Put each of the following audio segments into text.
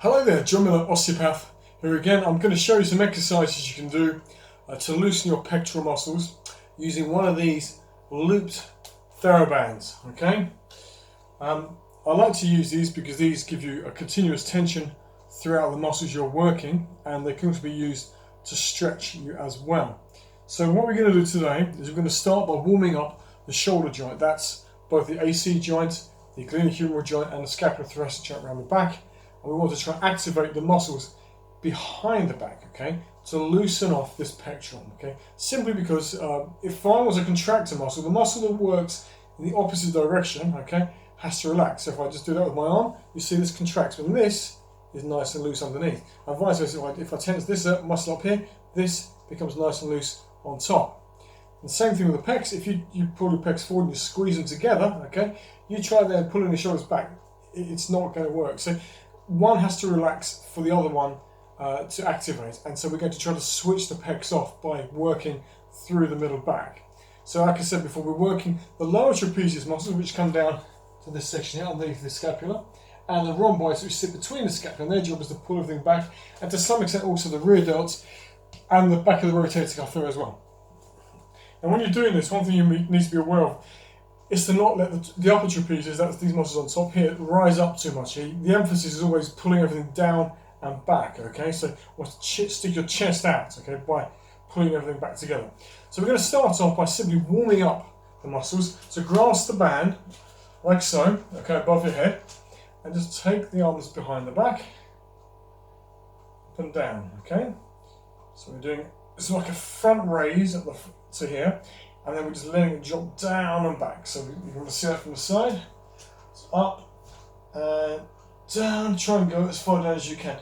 Hello there, John Miller, osteopath. Here again, I'm going to show you some exercises you can do to loosen your pectoral muscles using one of these looped TheraBands. Okay, I like to use these because these give you a continuous tension throughout the muscles you're working, and they can also be used to stretch you as well. So what we're going to do today is we're going to start by warming up the shoulder joint. That's both the AC joint, the glenohumeral joint, and the scapular-thoracic joint around the back. And we want to try and activate the muscles behind the back, okay, to loosen off this pectoral, okay. Simply because if I was a contractor muscle, the muscle that works in the opposite direction, okay, has to relax. So if I just do that with my arm, you see this contracts, and this is nice and loose underneath. And vice versa, if I tense this muscle up here, this becomes nice and loose on top. And same thing with the pecs. If you pull your pecs forward and you squeeze them together, okay, you try there pulling the shoulders back, it's not going to work. So one has to relax for the other one to activate, and so we're going to try to switch the pecs off by working through the middle back. So like I said before, we're working the lower trapezius muscles, which come down to this section here underneath the scapula, and the rhomboids, which sit between the scapula, and their job is to pull everything back, and to some extent also the rear delts and the back of the rotator cuff there as well. And when you're doing this, one thing you need to be aware of is to not let the upper trapezius, that's these muscles on top here, rise up too much. The emphasis is always pulling everything down and back, okay? So you want to stick your chest out, okay, by pulling everything back together. So we're going to start off by simply warming up the muscles. So grasp the band, like so, okay, above your head, and just take the arms behind the back, up and down, okay? So we're doing, it's like a front raise at to here, and then we're just letting it drop down and back. So you want to see that from the side. So up and down, try and go as far down as you can.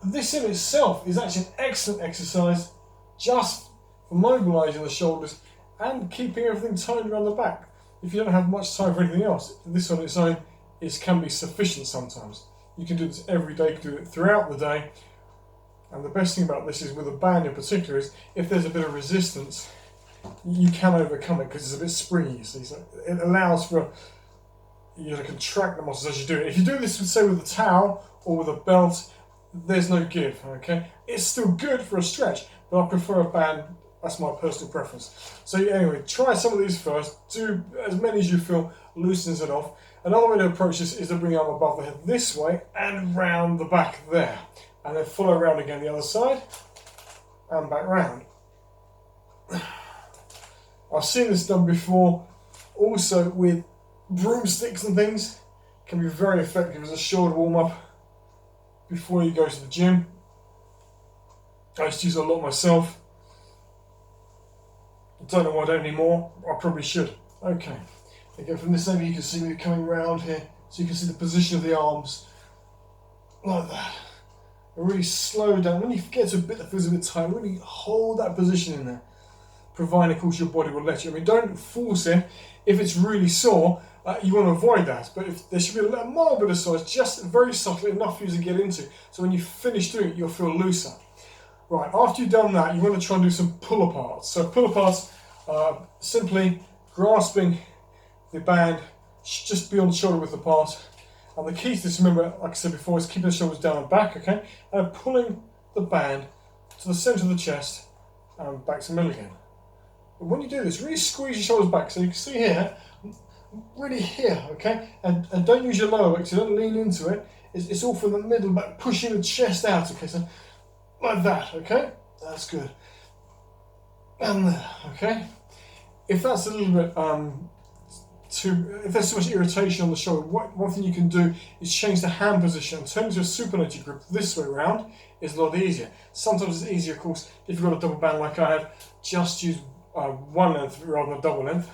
This in itself is actually an excellent exercise just for mobilizing the shoulders and keeping everything tight around the back. If you don't have much time for anything else, this on its own can be sufficient sometimes. You can do this every day, you can do it throughout the day. And the best thing about this is, with a band in particular, is if there's a bit of resistance, you can overcome it because it's a bit springy, you see. So it allows for you to contract the muscles as you do it. If you do this, say, with a towel or with a belt, there's no give, okay? It's still good for a stretch, but I prefer a band. That's my personal preference. So anyway, try some of these first. Do as many as you feel loosens it off. Another way to approach this is to bring your arm above the head this way and round the back there. And then follow around again the other side and back round. I've seen this done before, also with broomsticks and things. Can be very effective as a shoulder warm up before you go to the gym. I used to use it a lot myself. I don't know why I don't anymore. I probably should. Okay. Again, from this angle you can see me coming round here, so you can see the position of the arms like that. And really slow down. When you get to a bit that feels a bit tight, really hold that position in there, providing, of course, your body will let you. I mean, don't force it. If it's really sore, you want to avoid that. But if there should be a mild bit of size, just very subtly enough for you to get into. So when you finish doing it, you'll feel looser. Right, after you've done that, you want to try and do some pull-aparts. So pull-aparts are simply grasping the band just beyond the shoulder width apart. And the key to this, remember, like I said before, is keeping the shoulders down and back, okay? And pulling the band to the centre of the chest and back to the middle again. But when you do this, really squeeze your shoulders back. So you can see here, really here, okay? And don't use your lower back, so don't lean into it. It's all from the middle back, pushing the chest out, okay? So like that, okay? That's good. And there, okay? If that's a little bit if there's so much irritation on the shoulder, one thing you can do is change the hand position and turn to a supinated grip this way around. Is a lot easier. Sometimes it's easier, of course, if you've got a double band like I have, just use one length rather than a double length.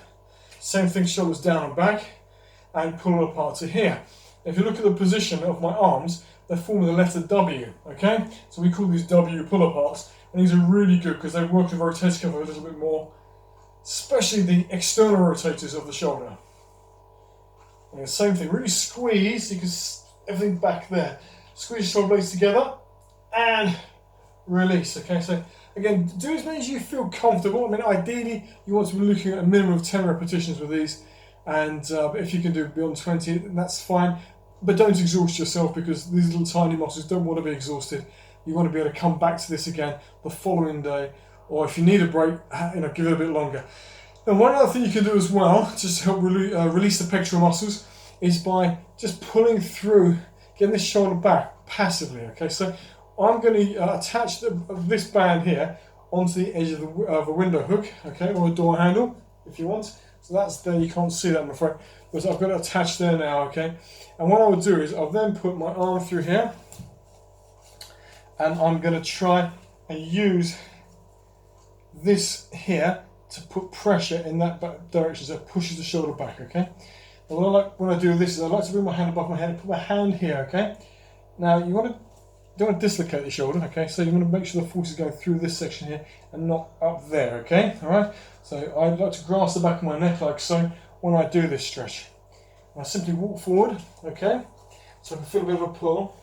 Same thing, shoulders down and back, and pull it apart to here. If you look at the position of my arms, they're forming the letter W, okay? So we call these W pull-aparts, and these are really good because they work the rotator cuff a little bit more, especially the external rotators of the shoulder. And the same thing, really squeeze, you can everything back there. Squeeze your shoulder blades together and release, okay? So again, do as many as you feel comfortable. I mean, ideally, you want to be looking at a minimum of 10 repetitions with these, and if you can do beyond 20, that's fine. But don't exhaust yourself, because these little tiny muscles don't want to be exhausted. You want to be able to come back to this again the following day, or if you need a break, give it a bit longer. And one other thing you can do as well, just to help release the pectoral muscles, is by just pulling through, getting this shoulder back passively. Okay, so I'm going to attach this band here onto the edge of a window hook, okay, or a door handle if you want. So that's there. You can't see that, I'm afraid, but I've got it attached there now. Okay, and what I would do is I'll then put my arm through here, and I'm going to try and use this here to put pressure in that direction, so it pushes the shoulder back. Okay. And when I do this is I like to bring my hand above my head and put my hand here. Okay. Now you don't want to dislocate the shoulder. Okay. So you want to make sure the force is going through this section here and not up there. Okay. All right. So I like to grasp the back of my neck like so when I do this stretch. I simply walk forward. Okay. So I can feel a bit of a pull.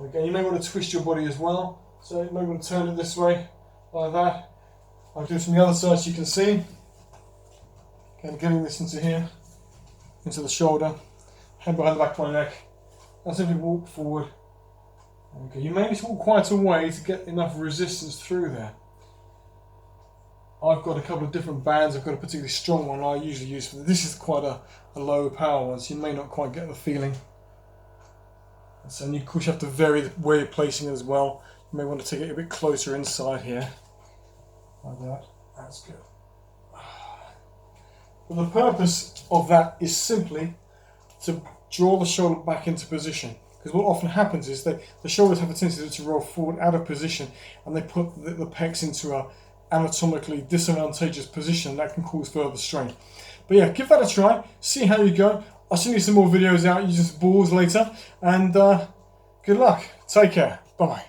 Again, you may want to twist your body as well. So you may want to turn it this way like that. I'll do this from the other side so you can see. Again, getting this into here, into the shoulder, hand behind the back of my neck, and simply walk forward. Okay, you may need to walk quite a way to get enough resistance through there. I've got a couple of different bands. I've got a particularly strong one I usually use for this. This is quite a low power one, so you may not quite get the feeling. And so of course you have to vary the way you're placing it as well. You may want to take it a bit closer inside here. Like that. That's good. But the purpose of that is simply to draw the shoulder back into position. Because what often happens is that the shoulders have a tendency to roll forward out of position, and they put the pecs into a anatomically disadvantageous position that can cause further strain. But yeah, give that a try, see how you go. I'll send you some more videos out using some balls later, and good luck. Take care. Bye.